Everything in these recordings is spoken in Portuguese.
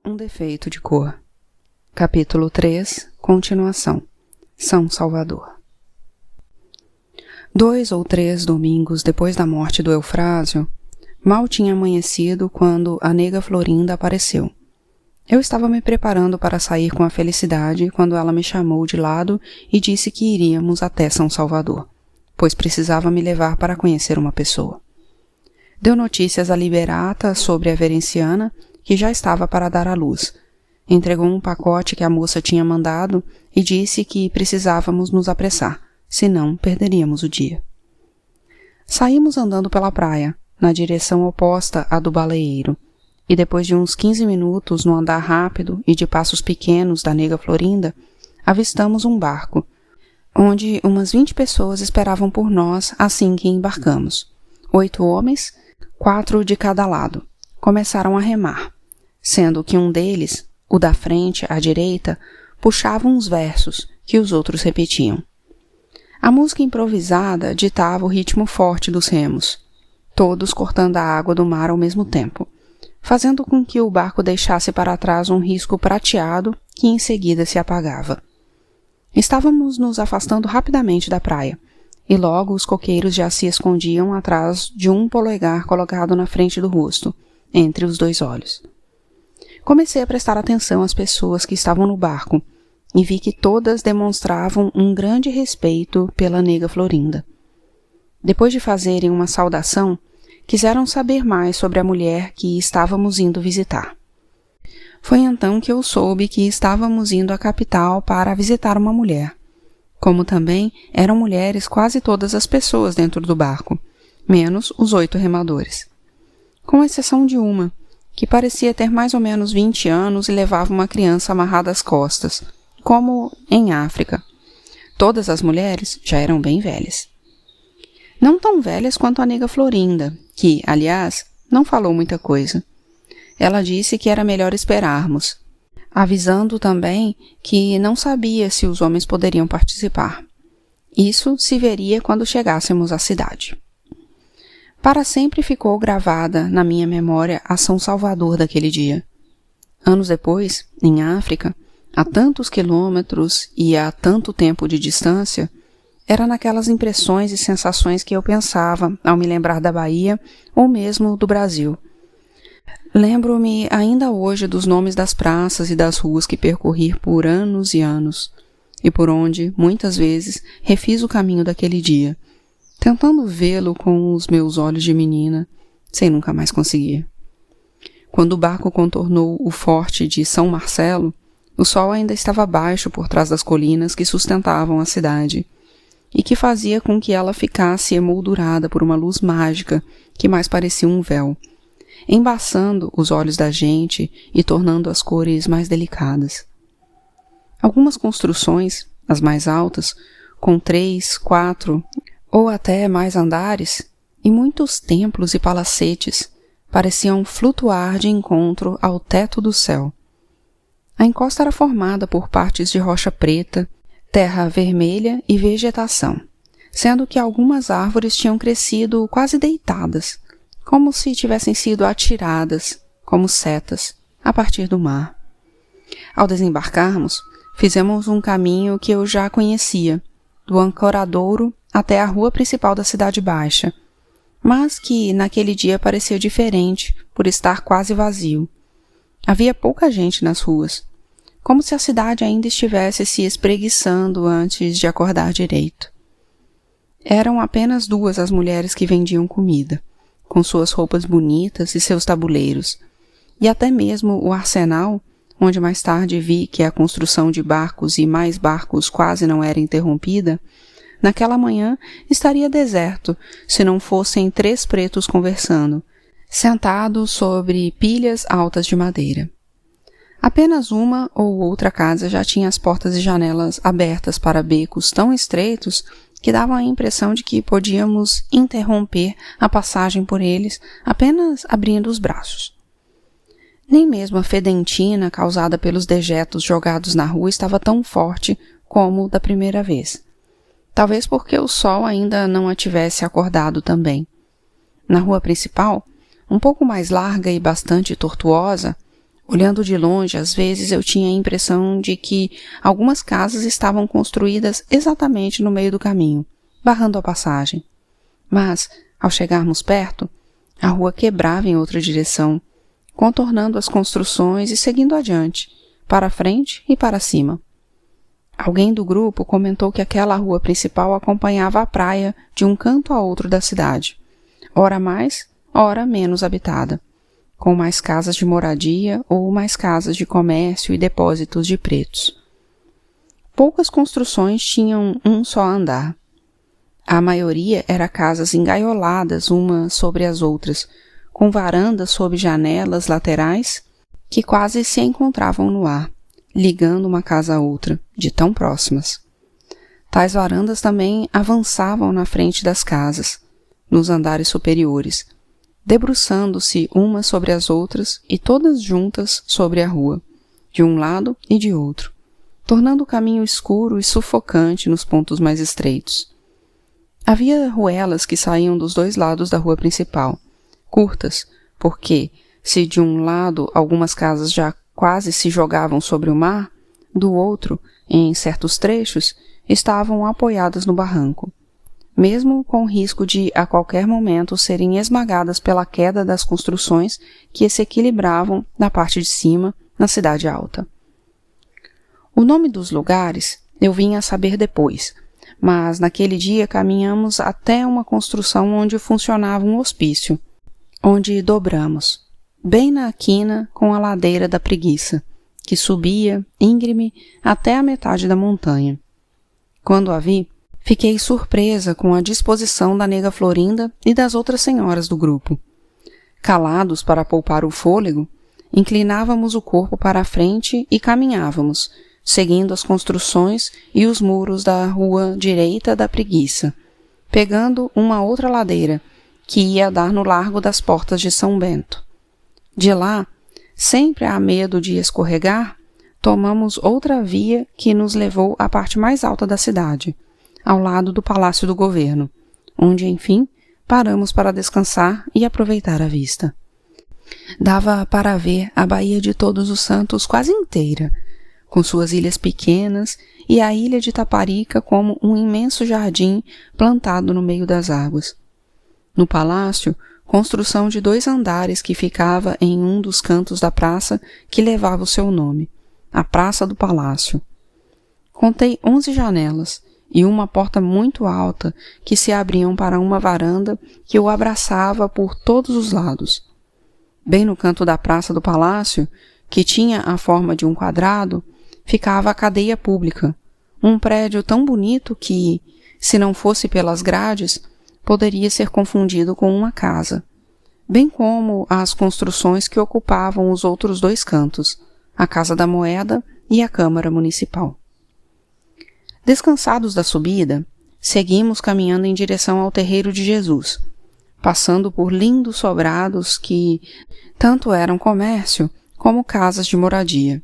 Um defeito de cor. Capítulo 3, continuação. São Salvador. 2 ou 3 domingos depois da morte do Eufrásio, mal tinha amanhecido quando a nega Florinda apareceu. Eu estava me preparando para sair com a Felicidade quando ela me chamou de lado e disse que iríamos até São Salvador, pois precisava me levar para conhecer uma pessoa. Deu notícias à Liberata sobre a Verenciana, que já estava para dar à luz. Entregou um pacote que a moça tinha mandado e disse que precisávamos nos apressar, senão perderíamos o dia. Saímos andando pela praia, na direção oposta à do baleeiro, e depois de uns 15 minutos no andar rápido e de passos pequenos da nega Florinda, avistamos um barco, onde umas 20 pessoas esperavam por nós assim que embarcamos. 8 homens, 4 de cada lado, começaram a remar, sendo que um deles, o da frente, à direita, puxava uns versos que os outros repetiam. A música improvisada ditava o ritmo forte dos remos, todos cortando a água do mar ao mesmo tempo, fazendo com que o barco deixasse para trás um risco prateado que em seguida se apagava. Estávamos nos afastando rapidamente da praia, e logo os coqueiros já se escondiam atrás de um polegar colocado na frente do rosto, entre os 2 olhos. Comecei a prestar atenção às pessoas que estavam no barco e vi que todas demonstravam um grande respeito pela nega Florinda. Depois de fazerem uma saudação, quiseram saber mais sobre a mulher que estávamos indo visitar. Foi então que eu soube que estávamos indo à capital para visitar uma mulher. Como também eram mulheres quase todas as pessoas dentro do barco, menos os 8 remadores. Com exceção de uma, que parecia ter mais ou menos 20 anos e levava uma criança amarrada às costas, como em África. Todas as mulheres já eram bem velhas. Não tão velhas quanto a nega Florinda, que, aliás, não falou muita coisa. Ela disse que era melhor esperarmos, avisando também que não sabia se os homens poderiam participar. Isso se veria quando chegássemos à cidade. Para sempre ficou gravada na minha memória a São Salvador daquele dia. Anos depois, em África, a tantos quilômetros e a tanto tempo de distância, era naquelas impressões e sensações que eu pensava ao me lembrar da Bahia ou mesmo do Brasil. Lembro-me ainda hoje dos nomes das praças e das ruas que percorri por anos e anos, e por onde, muitas vezes, refiz o caminho daquele dia, tentando vê-lo com os meus olhos de menina, sem nunca mais conseguir. Quando o barco contornou o forte de São Marcelo, o sol ainda estava baixo por trás das colinas que sustentavam a cidade, e que fazia com que ela ficasse emoldurada por uma luz mágica que mais parecia um véu, embaçando os olhos da gente e tornando as cores mais delicadas. Algumas construções, as mais altas, com 3, 4 ou até mais andares, e muitos templos e palacetes, pareciam flutuar de encontro ao teto do céu. A encosta era formada por partes de rocha preta, terra vermelha e vegetação, sendo que algumas árvores tinham crescido quase deitadas, como se tivessem sido atiradas, como setas, a partir do mar. Ao desembarcarmos, fizemos um caminho que eu já conhecia, do Ancoradouro até a rua principal da Cidade Baixa, mas que naquele dia parecia diferente por estar quase vazio. Havia pouca gente nas ruas, como se a cidade ainda estivesse se espreguiçando antes de acordar direito. Eram apenas 2 as mulheres que vendiam comida, com suas roupas bonitas e seus tabuleiros, e até mesmo o arsenal, onde mais tarde vi que a construção de barcos e mais barcos quase não era interrompida, naquela manhã estaria deserto se não fossem 3 pretos conversando, sentados sobre pilhas altas de madeira. Apenas uma ou outra casa já tinha as portas e janelas abertas para becos tão estreitos que davam a impressão de que podíamos interromper a passagem por eles apenas abrindo os braços. Nem mesmo a fedentina causada pelos dejetos jogados na rua estava tão forte como da primeira vez. Talvez porque o sol ainda não a tivesse acordado também. Na rua principal, um pouco mais larga e bastante tortuosa, Olhando de longe, às vezes eu tinha a impressão de que algumas casas estavam construídas exatamente no meio do caminho, barrando a passagem. Mas, ao chegarmos perto, a rua quebrava em outra direção, contornando as construções e seguindo adiante, para frente e para cima. Alguém do grupo comentou que aquela rua principal acompanhava a praia de um canto a outro da cidade, ora mais, ora menos habitada, com mais casas de moradia ou mais casas de comércio e depósitos de pretos. Poucas construções tinham um só andar. A maioria era casas engaioladas umas sobre as outras, com varandas sob janelas laterais que quase se encontravam no ar, ligando uma casa a outra, de tão próximas. Tais varandas também avançavam na frente das casas, nos andares superiores, debruçando-se umas sobre as outras e todas juntas sobre a rua, de um lado e de outro, tornando o caminho escuro e sufocante nos pontos mais estreitos. Havia ruelas que saíam dos dois lados da rua principal, curtas, porque, se de um lado algumas casas já quase se jogavam sobre o mar, do outro, em certos trechos, estavam apoiadas no barranco, mesmo com o risco de, a qualquer momento, serem esmagadas pela queda das construções que se equilibravam na parte de cima, na cidade alta. O nome dos lugares eu vim a saber depois, mas naquele dia caminhamos até uma construção onde funcionava um hospício, onde dobramos, bem na quina com a ladeira da Preguiça, que subia, íngreme, até a metade da montanha. Quando a vi, fiquei surpresa com a disposição da nega Florinda e das outras senhoras do grupo. Calados para poupar o fôlego, inclinávamos o corpo para a frente e caminhávamos, seguindo as construções e os muros da rua direita da Preguiça, pegando uma outra ladeira, que ia dar no largo das portas de São Bento. De lá, sempre a medo de escorregar, tomamos outra via que nos levou à parte mais alta da cidade, ao lado do Palácio do Governo, onde, enfim, paramos para descansar e aproveitar a vista. Dava para ver a Baía de Todos os Santos quase inteira, com suas ilhas pequenas e a ilha de Taparica como um imenso jardim plantado no meio das águas. No palácio, construção de 2 andares que ficava em um dos cantos da praça que levava o seu nome, a Praça do Palácio. Contei 11 janelas e uma porta muito alta que se abriam para uma varanda que o abraçava por todos os lados. Bem no canto da Praça do Palácio, que tinha a forma de um quadrado, ficava a cadeia pública, um prédio tão bonito que, se não fosse pelas grades, poderia ser confundido com uma casa, bem como as construções que ocupavam os outros 2 cantos, a Casa da Moeda e a Câmara Municipal. Descansados da subida, seguimos caminhando em direção ao Terreiro de Jesus, passando por lindos sobrados que tanto eram comércio como casas de moradia,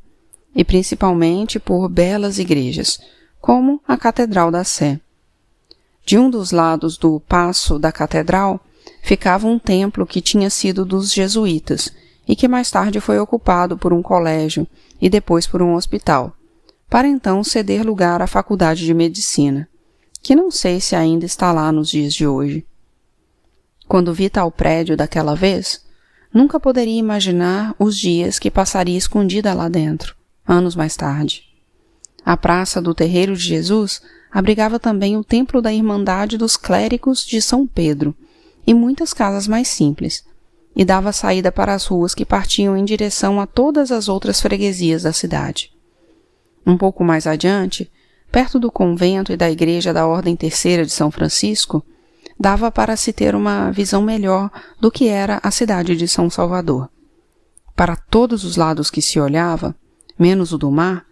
e principalmente por belas igrejas, como a Catedral da Sé. De um dos lados do paço da catedral ficava um templo que tinha sido dos jesuítas e que mais tarde foi ocupado por um colégio e depois por um hospital, para então ceder lugar à Faculdade de Medicina, que não sei se ainda está lá nos dias de hoje. Quando vi tal prédio daquela vez, nunca poderia imaginar os dias que passaria escondida lá dentro, anos mais tarde. A Praça do Terreiro de Jesus abrigava também o Templo da Irmandade dos Clérigos de São Pedro e muitas casas mais simples, e dava saída para as ruas que partiam em direção a todas as outras freguesias da cidade. Um pouco mais adiante, perto do convento e da igreja da Ordem Terceira de São Francisco, dava para se ter uma visão melhor do que era a cidade de São Salvador. Para todos os lados que se olhava, menos o do mar,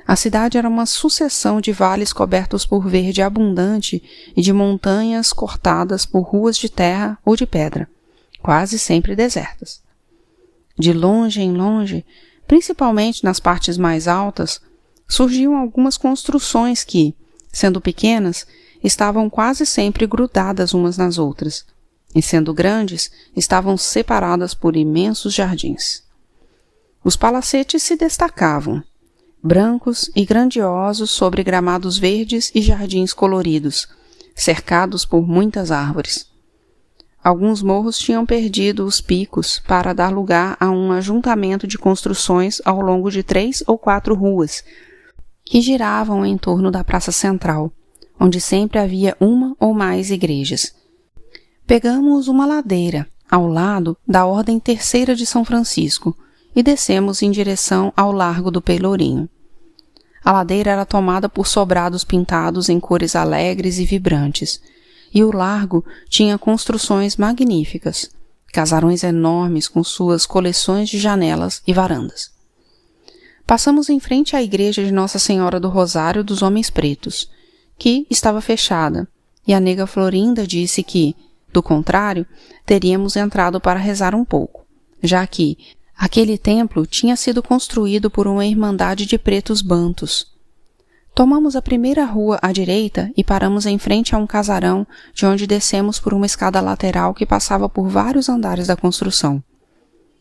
a cidade era uma sucessão de vales cobertos por verde abundante e de montanhas cortadas por ruas de terra ou de pedra, quase sempre desertas. De longe em longe, principalmente nas partes mais altas, surgiam algumas construções que, sendo pequenas, estavam quase sempre grudadas umas nas outras, e sendo grandes, estavam separadas por imensos jardins. Os palacetes se destacavam, brancos e grandiosos sobre gramados verdes e jardins coloridos, cercados por muitas árvores. Alguns morros tinham perdido os picos para dar lugar a um ajuntamento de construções ao longo de 3 ou 4 ruas, que giravam em torno da praça central, onde sempre havia uma ou mais igrejas. Pegamos uma ladeira, ao lado da Ordem Terceira de São Francisco, e descemos em direção ao Largo do Pelourinho. A ladeira era tomada por sobrados pintados em cores alegres e vibrantes, e o largo tinha construções magníficas, casarões enormes com suas coleções de janelas e varandas. Passamos em frente à igreja de Nossa Senhora do Rosário dos Homens Pretos, que estava fechada, e a nega Florinda disse que, do contrário, teríamos entrado para rezar um pouco, já que aquele templo tinha sido construído por uma irmandade de pretos bantus. Tomamos a primeira rua à direita e paramos em frente a um casarão, de onde descemos por uma escada lateral que passava por vários andares da construção.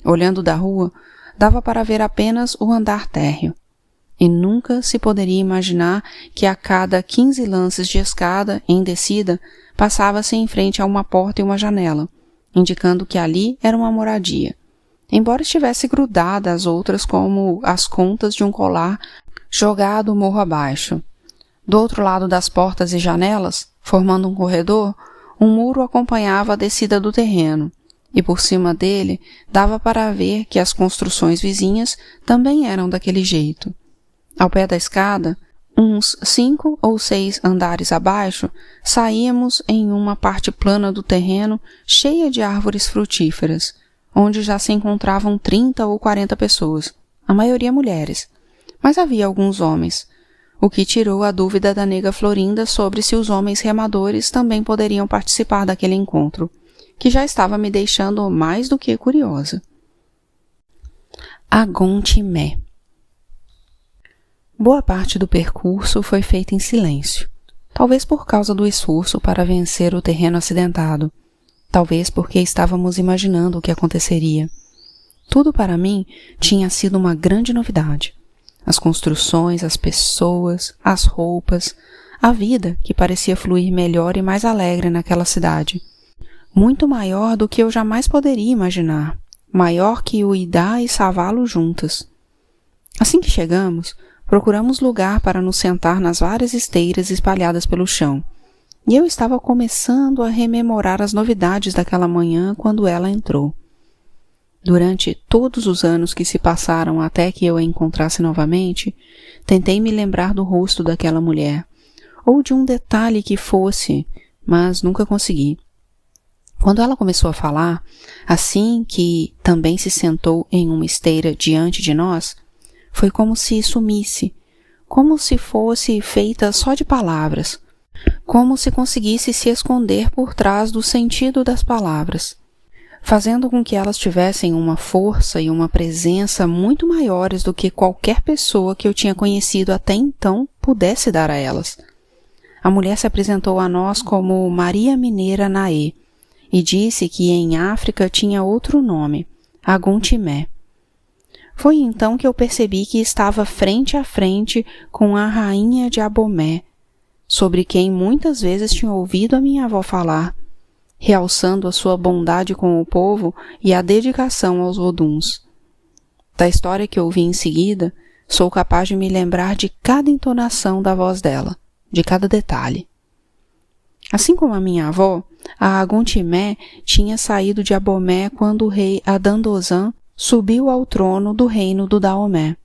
Olhando da rua, dava para ver apenas o andar térreo. E nunca se poderia imaginar que a cada 15 lances de escada em descida passava-se em frente a uma porta e uma janela, indicando que ali era uma moradia, embora estivesse grudada às outras como as contas de um colar jogado morro abaixo. Do outro lado das portas e janelas, formando um corredor, um muro acompanhava a descida do terreno, e por cima dele dava para ver que as construções vizinhas também eram daquele jeito. Ao pé da escada, uns 5 ou 6 andares abaixo, saíamos em uma parte plana do terreno cheia de árvores frutíferas, onde já se encontravam 30 ou 40 pessoas, a maioria mulheres, mas havia alguns homens, o que tirou a dúvida da nega Florinda sobre se os homens remadores também poderiam participar daquele encontro, que já estava me deixando mais do que curiosa. Agon-Timé. Boa parte do percurso foi feita em silêncio, talvez por causa do esforço para vencer o terreno acidentado, talvez porque estávamos imaginando o que aconteceria. Tudo para mim tinha sido uma grande novidade. As construções, as pessoas, as roupas, a vida que parecia fluir melhor e mais alegre naquela cidade. Muito maior do que eu jamais poderia imaginar, maior que o Idá e Savalo juntas. Assim que chegamos, procuramos lugar para nos sentar nas várias esteiras espalhadas pelo chão, e eu estava começando a rememorar as novidades daquela manhã quando ela entrou. Durante todos os anos que se passaram até que eu a encontrasse novamente, tentei me lembrar do rosto daquela mulher, ou de um detalhe que fosse, mas nunca consegui. Quando ela começou a falar, assim que também se sentou em uma esteira diante de nós, foi como se sumisse, como se fosse feita só de palavras, como se conseguisse se esconder por trás do sentido das palavras, fazendo com que elas tivessem uma força e uma presença muito maiores do que qualquer pessoa que eu tinha conhecido até então pudesse dar a elas. A mulher se apresentou a nós como Maria Mineira Naê e disse que em África tinha outro nome, Agon-Timé. Foi então que eu percebi que estava frente a frente com a rainha de Abomé, sobre quem muitas vezes tinha ouvido a minha avó falar, realçando a sua bondade com o povo e a dedicação aos Oduns. Da história que ouvi em seguida, sou capaz de me lembrar de cada entonação da voz dela, de cada detalhe. Assim como a minha avó, a Agon-Timé tinha saído de Abomé quando o rei Adandozan subiu ao trono do reino do Daomé.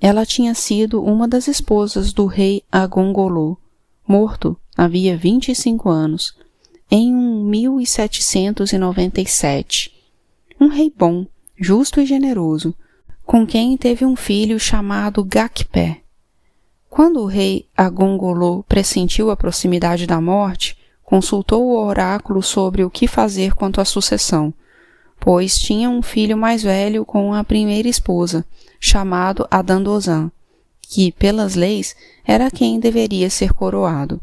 Ela tinha sido uma das esposas do rei Agongolô, morto havia 25 anos, em 1797. Um rei bom, justo e generoso, com quem teve um filho chamado Gakpé. Quando o rei Agongolô pressentiu a proximidade da morte, consultou o oráculo sobre o que fazer quanto à sucessão, pois tinha um filho mais velho com a primeira esposa, chamado Adandozan, que, pelas leis, era quem deveria ser coroado.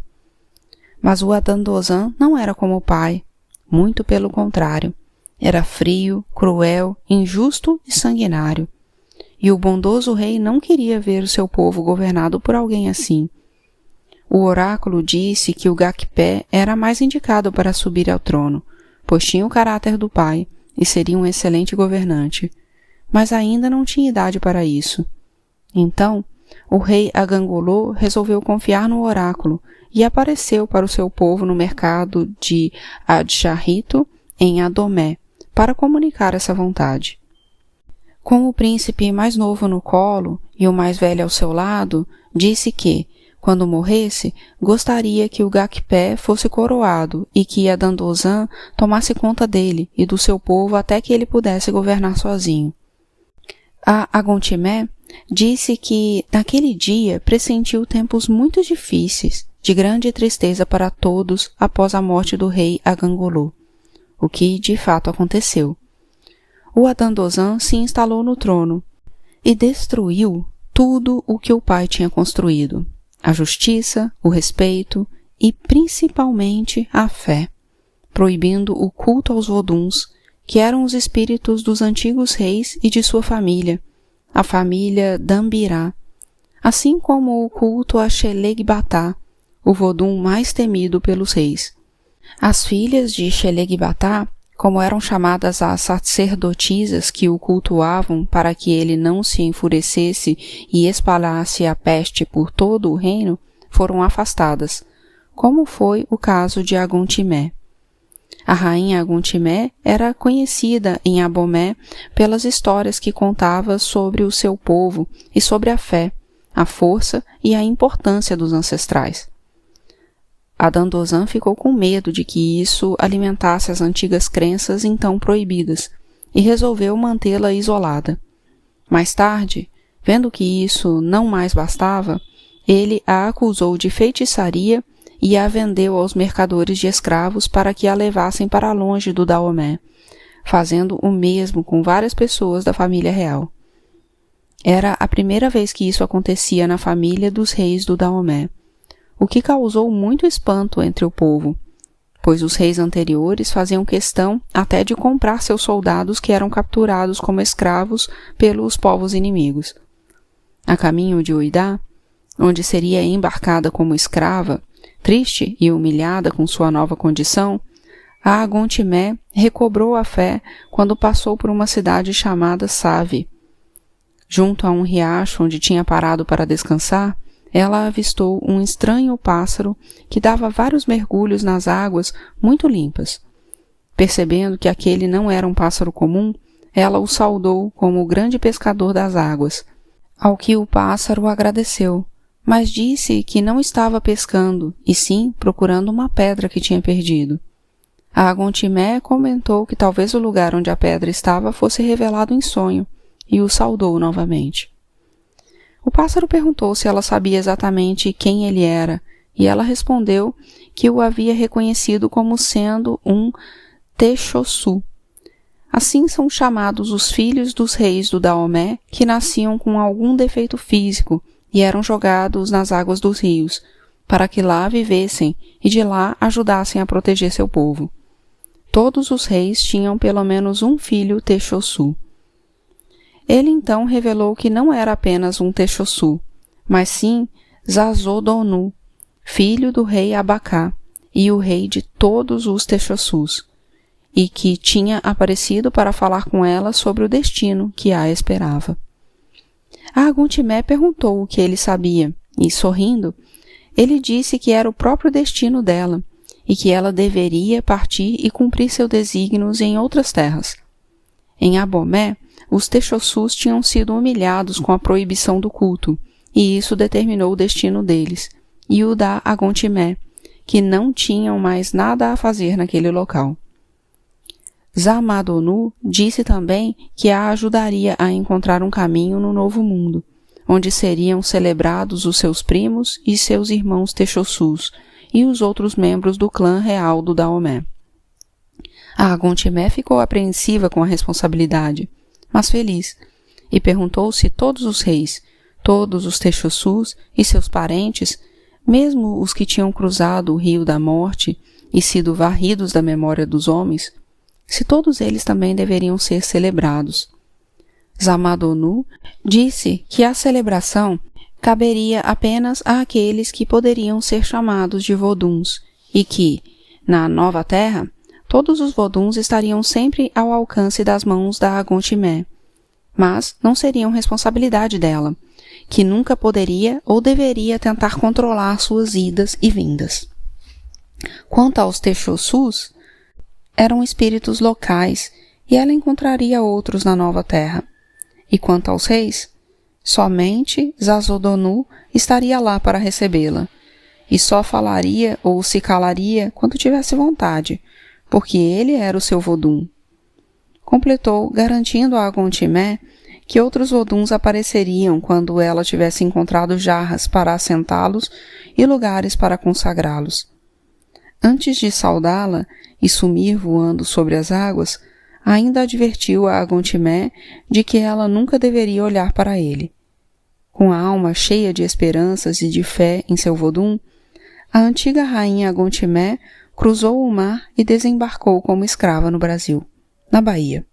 Mas o Adandozan não era como o pai, muito pelo contrário. Era frio, cruel, injusto e sanguinário. e o bondoso rei não queria ver o seu povo governado por alguém assim. O oráculo disse que o Gakpé era mais indicado para subir ao trono, pois tinha o caráter do pai e seria um excelente governante, mas ainda não tinha idade para isso. Então, o rei Agangolô resolveu confiar no oráculo e apareceu para o seu povo no mercado de Adjarrito, em Adomé, para comunicar essa vontade. Com o príncipe mais novo no colo e o mais velho ao seu lado, disse que, quando morresse, gostaria que o Gakpé fosse coroado e que Adandozan tomasse conta dele e do seu povo até que ele pudesse governar sozinho. A Agontimé disse que, naquele dia, pressentiu tempos muito difíceis, de grande tristeza para todos após a morte do rei Agangolô, o que de fato aconteceu. O Adandozan se instalou no trono e destruiu tudo o que o pai tinha construído, a justiça, o respeito e, principalmente, a fé, proibindo o culto aos voduns, que eram os espíritos dos antigos reis e de sua família, a família Dambirá, assim como o culto a Xelegbatá, o vodum mais temido pelos reis. As filhas de Xelegbatá, como eram chamadas as sacerdotisas que o cultuavam para que ele não se enfurecesse e espalhasse a peste por todo o reino, foram afastadas, como foi o caso de Agontimé. A rainha Agontimé era conhecida em Abomé pelas histórias que contava sobre o seu povo e sobre a fé, a força e a importância dos ancestrais. Adandozan ficou com medo de que isso alimentasse as antigas crenças então proibidas e resolveu mantê-la isolada. Mais tarde, vendo que isso não mais bastava, ele a acusou de feitiçaria e a vendeu aos mercadores de escravos para que a levassem para longe do Daomé, fazendo o mesmo com várias pessoas da família real. Era a primeira vez que isso acontecia na família dos reis do Daomé, o que causou muito espanto entre o povo, pois os reis anteriores faziam questão até de comprar seus soldados que eram capturados como escravos pelos povos inimigos. A caminho de Uidá, onde seria embarcada como escrava, triste e humilhada com sua nova condição, a Agontimé recobrou a fé quando passou por uma cidade chamada Save. Junto a um riacho onde tinha parado para descansar, ela avistou um estranho pássaro que dava vários mergulhos nas águas muito limpas. Percebendo que aquele não era um pássaro comum, ela o saudou como o grande pescador das águas, ao que o pássaro agradeceu, mas disse que não estava pescando, e sim procurando uma pedra que tinha perdido. A Agontimé comentou que talvez o lugar onde a pedra estava fosse revelado em sonho, e o saudou novamente. O pássaro perguntou se ela sabia exatamente quem ele era, e ela respondeu que o havia reconhecido como sendo um Texossu. Assim são chamados os filhos dos reis do Daomé que nasciam com algum defeito físico e eram jogados nas águas dos rios, para que lá vivessem e de lá ajudassem a proteger seu povo. Todos os reis tinham pelo menos um filho Texossu. Ele então revelou que não era apenas um Texossu, mas sim Zazodonu, filho do rei Abacá e o rei de todos os Texossus, e que tinha aparecido para falar com ela sobre o destino que a esperava. A Agontimé perguntou o que ele sabia, e, sorrindo, ele disse que era o próprio destino dela, e que ela deveria partir e cumprir seus desígnios em outras terras. Em Abomé, os Texossus tinham sido humilhados com a proibição do culto, e isso determinou o destino deles, e o da Agontimé, que não tinham mais nada a fazer naquele local. Zamadonu disse também que a ajudaria a encontrar um caminho no Novo Mundo, onde seriam celebrados os seus primos e seus irmãos Texossus e os outros membros do clã real do Daomé. A Agontimé ficou apreensiva com a responsabilidade, mas feliz, e perguntou se todos os reis, todos os Texossus e seus parentes, mesmo os que tinham cruzado o rio da morte e sido varridos da memória dos homens, se todos eles também deveriam ser celebrados. Zamadonu, disse que a celebração caberia apenas àqueles que poderiam ser chamados de voduns e que, na nova terra, todos os voduns estariam sempre ao alcance das mãos da Agontimé, mas não seriam responsabilidade dela, que nunca poderia ou deveria tentar controlar suas idas e vindas. Quanto aos Techossus, eram espíritos locais e ela encontraria outros na nova terra. E quanto aos reis, somente Zazodonu estaria lá para recebê-la, e só falaria ou se calaria quando tivesse vontade, porque ele era o seu vodum. Completou, garantindo a Agontimé que outros voduns apareceriam quando ela tivesse encontrado jarras para assentá-los e lugares para consagrá-los. Antes de saudá-la e sumir voando sobre as águas, ainda advertiu a Agontimé de que ela nunca deveria olhar para ele. Com a alma cheia de esperanças e de fé em seu vodum, a antiga rainha Agontimé cruzou o mar e desembarcou como escrava no Brasil, na Bahia.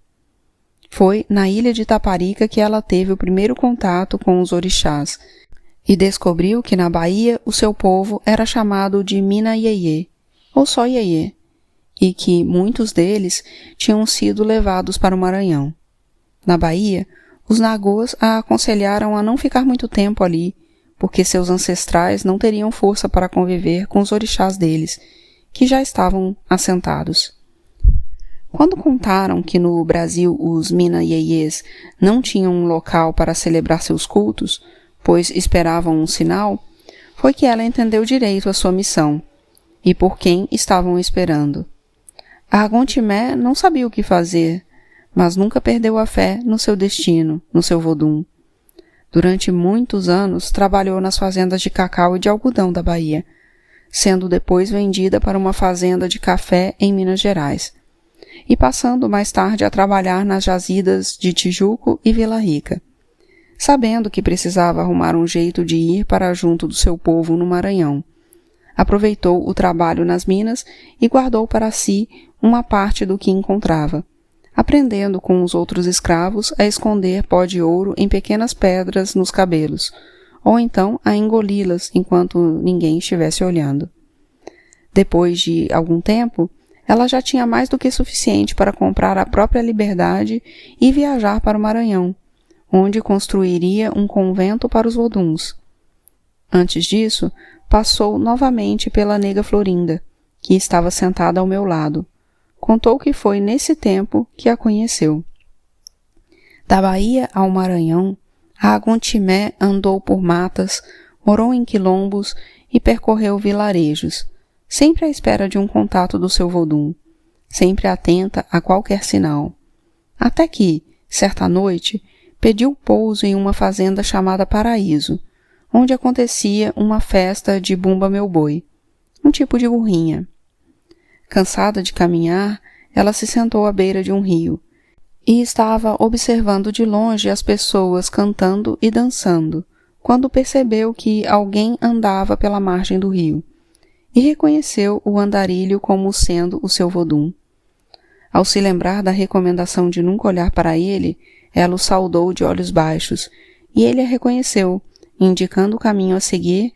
Foi na ilha de Taparica que ela teve o primeiro contato com os orixás e descobriu que na Bahia o seu povo era chamado de Mina Ieye, ou só Ieye, e que muitos deles tinham sido levados para o Maranhão. Na Bahia, os Nagôs a aconselharam a não ficar muito tempo ali, porque seus ancestrais não teriam força para conviver com os orixás deles, que já estavam assentados. Quando contaram que no Brasil os Mina Ieyês não tinham um local para celebrar seus cultos, pois esperavam um sinal, foi que ela entendeu direito a sua missão, e por quem estavam esperando. A Agontimé não sabia o que fazer, mas nunca perdeu a fé no seu destino, no seu vodum. Durante muitos anos trabalhou nas fazendas de cacau e de algodão da Bahia, sendo depois vendida para uma fazenda de café em Minas Gerais, e passando mais tarde a trabalhar nas jazidas de Tijuco e Vila Rica. Sabendo que precisava arrumar um jeito de ir para junto do seu povo no Maranhão, aproveitou o trabalho nas minas e guardou para si uma parte do que encontrava, aprendendo com os outros escravos a esconder pó de ouro em pequenas pedras nos cabelos, ou então a engoli-las enquanto ninguém estivesse olhando. Depois de algum tempo, ela já tinha mais do que suficiente para comprar a própria liberdade e viajar para o Maranhão, onde construiria um convento para os voduns. Antes disso, passou novamente pela nega Florinda, que estava sentada ao meu lado. Contou que foi nesse tempo que a conheceu. Da Bahia ao Maranhão, a Agontimé andou por matas, morou em quilombos e percorreu vilarejos, sempre à espera de um contato do seu vodum, sempre atenta a qualquer sinal. Até que, certa noite, pediu pouso em uma fazenda chamada Paraíso, onde acontecia uma festa de Bumba Meu Boi, um tipo de burrinha. Cansada de caminhar, ela se sentou à beira de um rio e estava observando de longe as pessoas cantando e dançando, quando percebeu que alguém andava pela margem do rio e reconheceu o andarilho como sendo o seu vodum. Ao se lembrar da recomendação de nunca olhar para ele, ela o saudou de olhos baixos e ele a reconheceu, indicando o caminho a seguir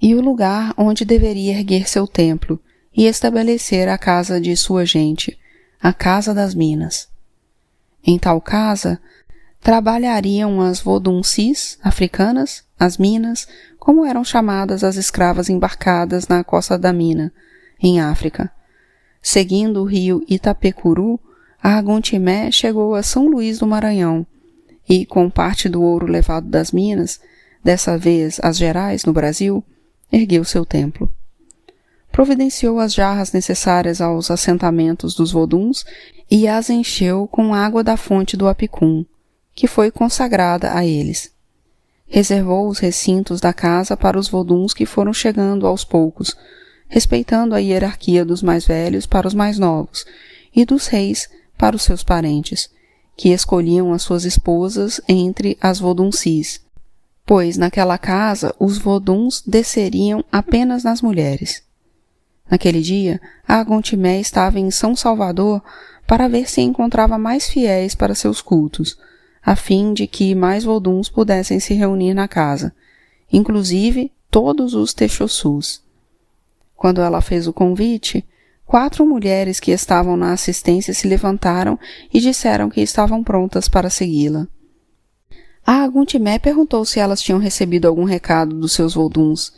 e o lugar onde deveria erguer seu templo e estabelecer a casa de sua gente, a Casa das Minas. Em tal casa, trabalhariam as voduncis africanas, as minas, como eram chamadas as escravas embarcadas na costa da mina, em África. Seguindo o rio Itapecuru, a Agontimé chegou a São Luís do Maranhão e, com parte do ouro levado das minas, dessa vez as Gerais, no Brasil, ergueu seu templo. Providenciou as jarras necessárias aos assentamentos dos voduns e as encheu com água da fonte do Apicum, que foi consagrada a eles. Reservou os recintos da casa para os voduns que foram chegando aos poucos, respeitando a hierarquia dos mais velhos para os mais novos e dos reis para os seus parentes, que escolhiam as suas esposas entre as voduncis, pois naquela casa os voduns desceriam apenas nas mulheres. Naquele dia, a Agontimé estava em São Salvador para ver se encontrava mais fiéis para seus cultos, a fim de que mais Voduns pudessem se reunir na casa, inclusive todos os Techossus. Quando ela fez o convite, 4 mulheres que estavam na assistência se levantaram e disseram que estavam prontas para segui-la. A Aguntimé perguntou se elas tinham recebido algum recado dos seus Voduns,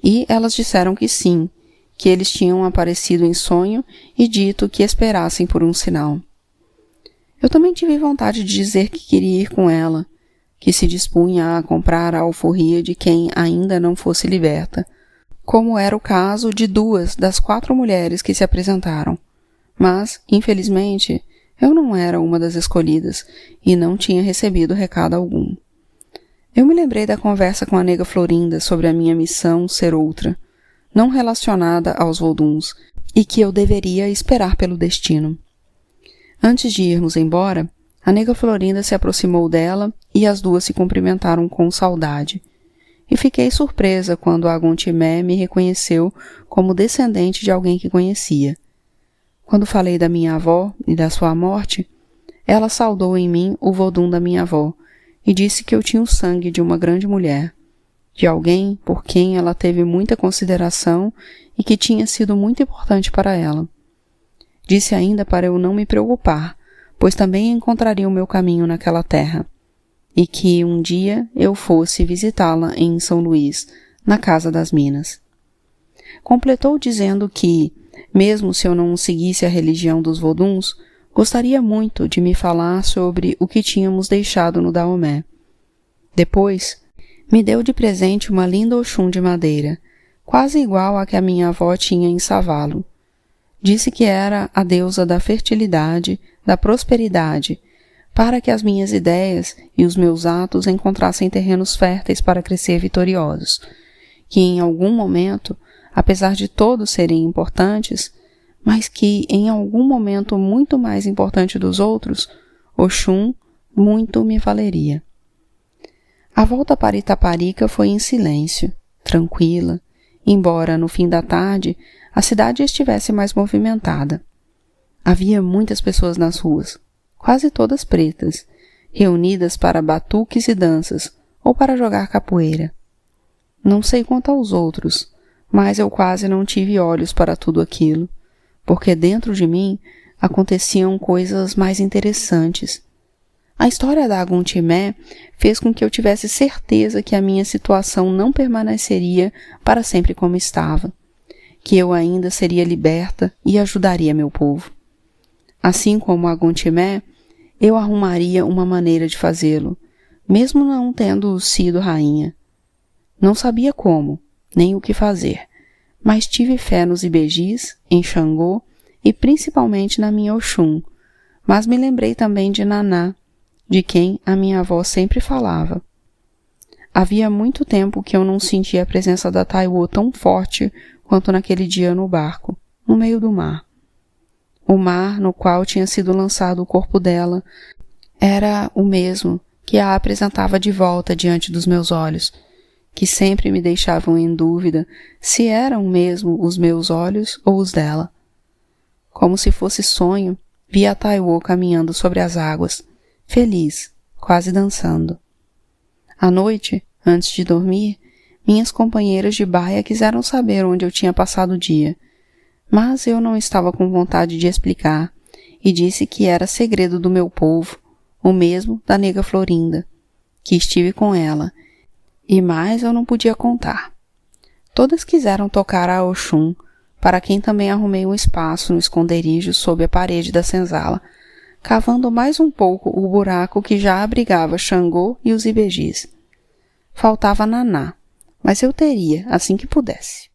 e elas disseram que sim, que eles tinham aparecido em sonho e dito que esperassem por um sinal. Eu também tive vontade de dizer que queria ir com ela, que se dispunha a comprar a alforria de quem ainda não fosse liberta, como era o caso de 2 das 4 mulheres que se apresentaram. Mas, infelizmente, eu não era uma das escolhidas e não tinha recebido recado algum. Eu me lembrei da conversa com a nega Florinda sobre a minha missão ser outra, não relacionada aos Voduns, e que eu deveria esperar pelo destino. Antes de irmos embora, a nega Florinda se aproximou dela e as 2 se cumprimentaram com saudade. E fiquei surpresa quando a Aguntimé me reconheceu como descendente de alguém que conhecia. Quando falei da minha avó e da sua morte, ela saudou em mim o Vodun da minha avó e disse que eu tinha o sangue de uma grande mulher, de alguém por quem ela teve muita consideração e que tinha sido muito importante para ela. Disse ainda para eu não me preocupar, pois também encontraria o meu caminho naquela terra, e que um dia eu fosse visitá-la em São Luís, na Casa das Minas. Completou dizendo que, mesmo se eu não seguisse a religião dos Voduns, gostaria muito de me falar sobre o que tínhamos deixado no Daomé. Depois, me deu de presente uma linda Oxum de madeira, quase igual à que a minha avó tinha em Savalo. Disse que era a deusa da fertilidade, da prosperidade, para que as minhas ideias e os meus atos encontrassem terrenos férteis para crescer vitoriosos, que em algum momento, apesar de todos serem importantes, mas que em algum momento muito mais importante dos outros, Oxum muito me valeria. A volta para Itaparica foi em silêncio, tranquila, embora no fim da tarde a cidade estivesse mais movimentada. Havia muitas pessoas nas ruas, quase todas pretas, reunidas para batuques e danças ou para jogar capoeira. Não sei quanto aos outros, mas eu quase não tive olhos para tudo aquilo, porque dentro de mim aconteciam coisas mais interessantes. A história da Aguntimé fez com que eu tivesse certeza que a minha situação não permaneceria para sempre como estava, que eu ainda seria liberta e ajudaria meu povo. Assim como a Aguntimé, eu arrumaria uma maneira de fazê-lo, mesmo não tendo sido rainha. Não sabia como, nem o que fazer, mas tive fé nos Ibejis, em Xangô e principalmente na minha Oxum, mas me lembrei também de Naná, de quem a minha avó sempre falava. Havia muito tempo que eu não sentia a presença da Taiwo tão forte quanto naquele dia no barco, no meio do mar. O mar no qual tinha sido lançado o corpo dela era o mesmo que a apresentava de volta diante dos meus olhos, que sempre me deixavam em dúvida se eram mesmo os meus olhos ou os dela. Como se fosse sonho, vi a Taiwo caminhando sobre as águas, feliz, quase dançando. À noite, antes de dormir, minhas companheiras de baia quiseram saber onde eu tinha passado o dia, mas eu não estava com vontade de explicar e disse que era segredo do meu povo, o mesmo da nega Florinda, que estive com ela, e mais eu não podia contar. Todas quiseram tocar a Oxum, para quem também arrumei um espaço no esconderijo sob a parede da senzala, cavando mais um pouco o buraco que já abrigava Xangô e os Ibejis. Faltava Naná, mas eu teria assim que pudesse.